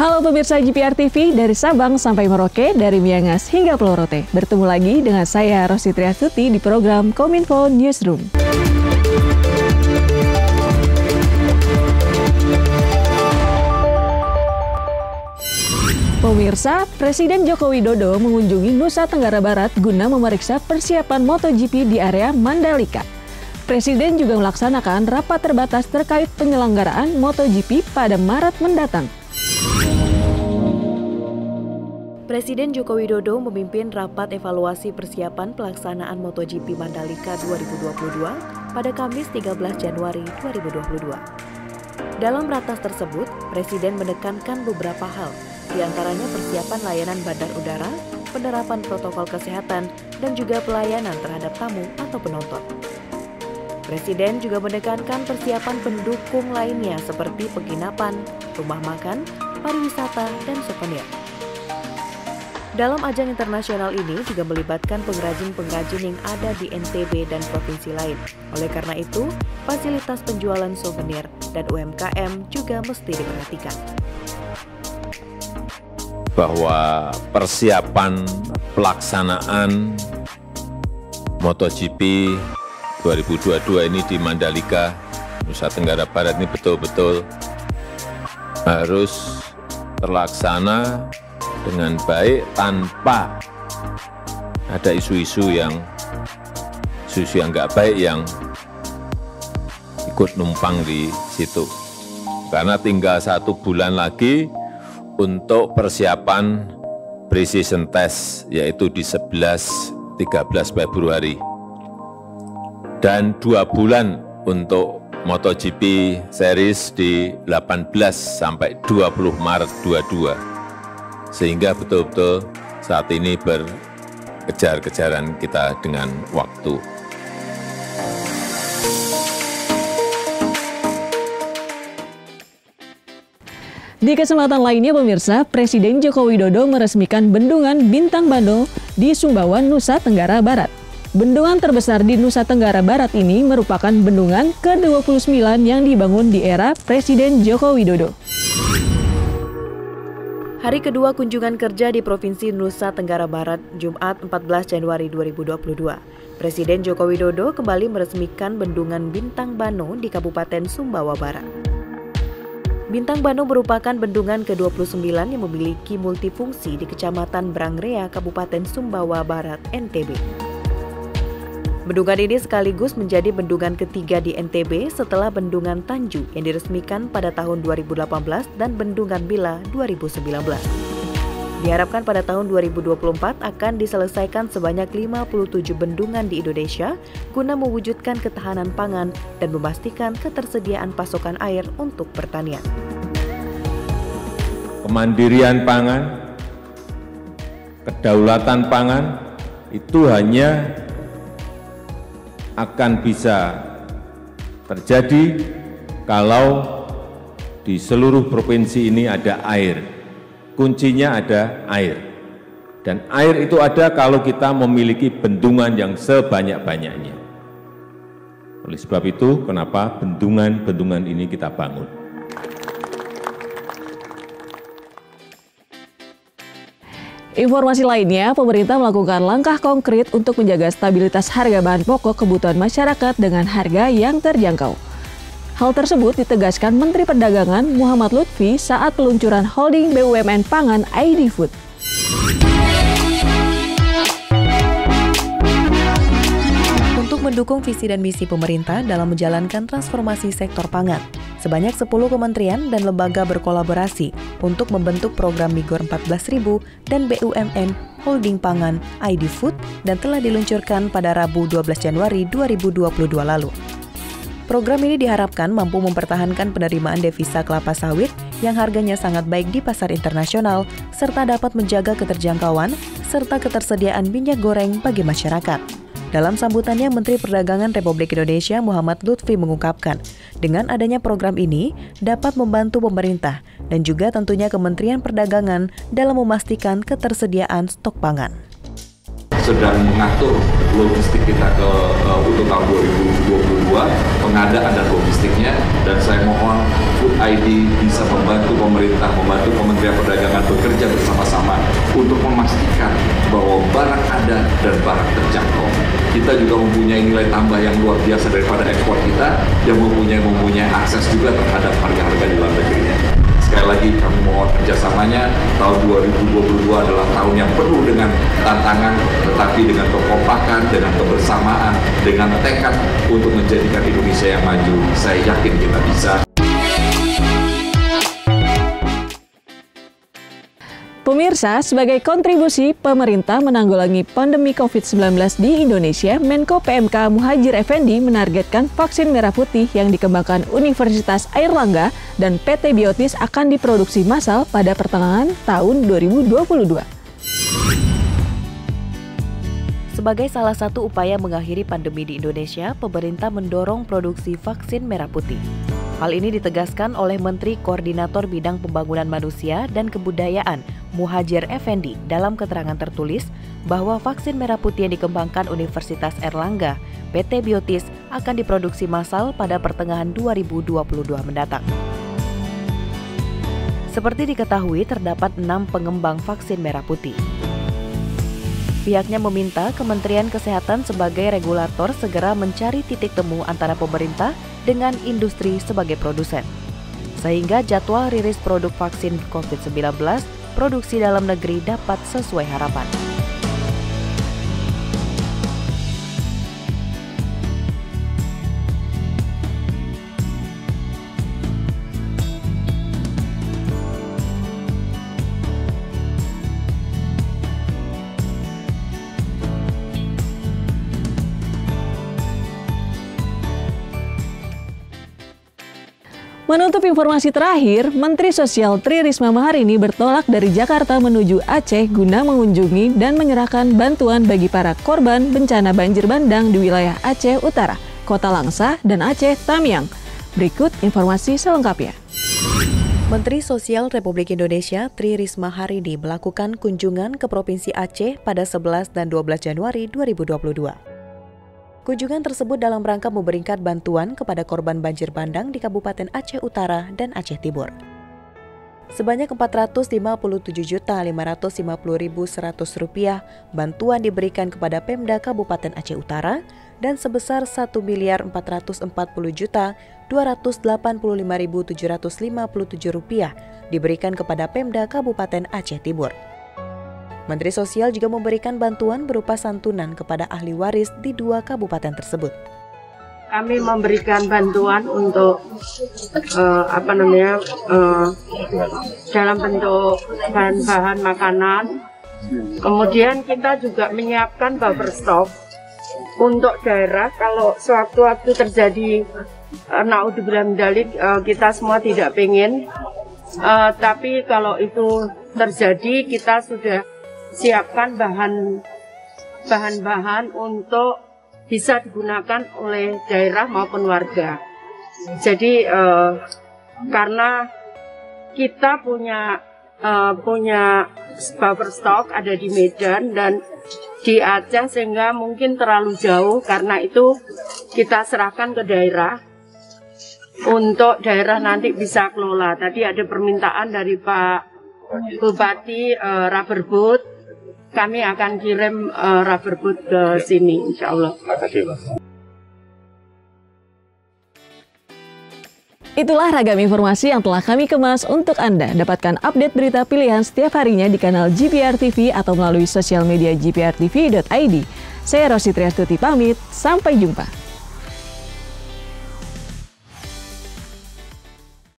Halo pemirsa GPR TV, dari Sabang sampai Merauke, dari Miangas hingga Pulau Rote. Bertemu lagi dengan saya Rosi Triastuti di program Kominfo Newsroom. Pemirsa, Presiden Joko Widodo mengunjungi Nusa Tenggara Barat guna memeriksa persiapan MotoGP di area Mandalika. Presiden juga melaksanakan rapat terbatas terkait penyelenggaraan MotoGP pada Maret mendatang. Presiden Joko Widodo memimpin rapat evaluasi persiapan pelaksanaan MotoGP Mandalika 2022 pada Kamis 13 Januari 2022. Dalam ratas tersebut, Presiden menekankan beberapa hal, di antaranya persiapan layanan bandar udara, penerapan protokol kesehatan, dan juga pelayanan terhadap tamu atau penonton. Presiden juga menekankan persiapan pendukung lainnya seperti penginapan, rumah makan, pariwisata, dan souvenir. Dalam ajang internasional ini juga melibatkan pengrajin-pengrajin yang ada di NTB dan provinsi lain. Oleh karena itu, fasilitas penjualan souvenir dan UMKM juga mesti diperhatikan. Bahwa persiapan pelaksanaan MotoGP 2022 ini di Mandalika, Nusa Tenggara Barat ini betul-betul harus terlaksana dengan baik tanpa ada isu-isu yang nggak baik yang ikut numpang di situ. Karena tinggal 1 bulan lagi untuk persiapan pre-season test, yaitu di 11-13 Februari. Dan 2 bulan untuk MotoGP Series di 18 sampai 20 Maret 22. Sehingga betul-betul saat ini berkejar-kejaran kita dengan waktu. Di kesempatan lainnya pemirsa, Presiden Joko Widodo meresmikan Bendungan Bintang Bano di Sumbawa, Nusa Tenggara Barat. Bendungan terbesar di Nusa Tenggara Barat ini merupakan bendungan ke-29 yang dibangun di era Presiden Joko Widodo. Hari kedua kunjungan kerja di Provinsi Nusa Tenggara Barat, Jumat 14 Januari 2022. Presiden Joko Widodo kembali meresmikan Bendungan Bintang Bano di Kabupaten Sumbawa Barat. Bintang Bano merupakan bendungan ke-29 yang memiliki multifungsi di Kecamatan Brangrea, Kabupaten Sumbawa Barat, NTB. Bendungan ini sekaligus menjadi bendungan ketiga di NTB setelah Bendungan Tanju yang diresmikan pada tahun 2018 dan Bendungan Bila 2019. Diharapkan pada tahun 2024 akan diselesaikan sebanyak 57 bendungan di Indonesia guna mewujudkan ketahanan pangan dan memastikan ketersediaan pasokan air untuk pertanian. Kemandirian pangan, kedaulatan pangan itu hanya akan bisa terjadi kalau di seluruh provinsi ini ada air. Kuncinya ada air. Dan air itu ada kalau kita memiliki bendungan yang sebanyak-banyaknya. Oleh sebab itu, kenapa bendungan-bendungan ini kita bangun. Informasi lainnya, pemerintah melakukan langkah konkret untuk menjaga stabilitas harga bahan pokok kebutuhan masyarakat dengan harga yang terjangkau. Hal tersebut ditegaskan Menteri Perdagangan Muhammad Lutfi saat peluncuran holding BUMN Pangan ID Food. Untuk mendukung visi dan misi pemerintah dalam menjalankan transformasi sektor pangan, sebanyak 10 kementerian dan lembaga berkolaborasi untuk membentuk program Migor 14.000 dan BUMN Holding Pangan ID Food dan telah diluncurkan pada Rabu 12 Januari 2022 lalu. Program ini diharapkan mampu mempertahankan penerimaan devisa kelapa sawit yang harganya sangat baik di pasar internasional, serta dapat menjaga keterjangkauan serta ketersediaan minyak goreng bagi masyarakat. Dalam sambutannya, Menteri Perdagangan Republik Indonesia Muhammad Lutfi mengungkapkan, dengan adanya program ini dapat membantu pemerintah dan juga tentunya Kementerian Perdagangan dalam memastikan ketersediaan stok pangan. Sedang mengatur logistik kita untuk tahun 2022, pengadaan dan logistiknya, dan saya mohon food .id bisa membantu pemerintah, membantu Kementerian Perdagangan bekerja bersama-sama untuk memastikan bahwa barang ada dan barang terjangkau. Kita juga mempunyai nilai tambah yang luar biasa daripada ekspor kita, yang mempunyai akses juga terhadap harga-harga di luar negerinya. Sekali lagi kami mohon kerjasamanya. Tahun 2022 adalah tahun yang penuh dengan tantangan, tetapi dengan kekompakan, dengan kebersamaan, dengan tekad untuk menjadikan Indonesia yang maju. Saya yakin kita bisa. Pemirsa, sebagai kontribusi pemerintah menanggulangi pandemi COVID-19 di Indonesia, Menko PMK Muhadjir Effendi menargetkan vaksin merah putih yang dikembangkan Universitas Airlangga dan PT Biotis akan diproduksi massal pada pertengahan tahun 2022. Sebagai salah satu upaya mengakhiri pandemi di Indonesia, pemerintah mendorong produksi vaksin merah putih. Hal ini ditegaskan oleh Menteri Koordinator Bidang Pembangunan Manusia dan Kebudayaan Muhadjir Effendi dalam keterangan tertulis bahwa vaksin merah putih yang dikembangkan Universitas Airlangga, PT Biotis akan diproduksi massal pada pertengahan 2022 mendatang. Seperti diketahui, terdapat 6 pengembang vaksin merah putih. Pihaknya meminta Kementerian Kesehatan sebagai regulator segera mencari titik temu antara pemerintah dengan industri sebagai produsen, sehingga jadwal rilis produk vaksin COVID-19 produksi dalam negeri dapat sesuai harapan. Menutup informasi terakhir, Menteri Sosial Tri Risma hari ini bertolak dari Jakarta menuju Aceh guna mengunjungi dan menyerahkan bantuan bagi para korban bencana banjir bandang di wilayah Aceh Utara, Kota Langsa, dan Aceh Tamiang. Berikut informasi selengkapnya. Menteri Sosial Republik Indonesia Tri Risma hari ini melakukan kunjungan ke Provinsi Aceh pada 11 dan 12 Januari 2022. Kunjungan tersebut dalam rangka memberikan bantuan kepada korban banjir bandang di Kabupaten Aceh Utara dan Aceh Timur. Sebanyak Rp455.550.100 bantuan diberikan kepada Pemda Kabupaten Aceh Utara dan sebesar Rp1.440.285.757 diberikan kepada Pemda Kabupaten Aceh Timur. Menteri Sosial juga memberikan bantuan berupa santunan kepada ahli waris di 2 kabupaten tersebut. Kami memberikan bantuan untuk dalam bentuk bahan-bahan makanan. Kemudian kita juga menyiapkan buffer stok untuk daerah kalau sewaktu-waktu terjadi naudzubillah min dzalik, kita semua tidak pengen, tapi kalau itu terjadi kita sudah siapkan bahan-bahan untuk bisa digunakan oleh daerah maupun warga. Jadi karena kita punya buffer stok ada di Medan dan di Aceh sehingga mungkin terlalu jauh, karena itu kita serahkan ke daerah untuk daerah nanti bisa kelola. Tadi ada permintaan dari Pak Bupati rubber boot. Kami akan kirim rubber boot ke sini, insya Allah. Itulah ragam informasi yang telah kami kemas untuk Anda. Dapatkan update berita pilihan setiap harinya di kanal GPR TV atau melalui sosial media gprtv.id. Saya Rosi Triastuti pamit, sampai jumpa.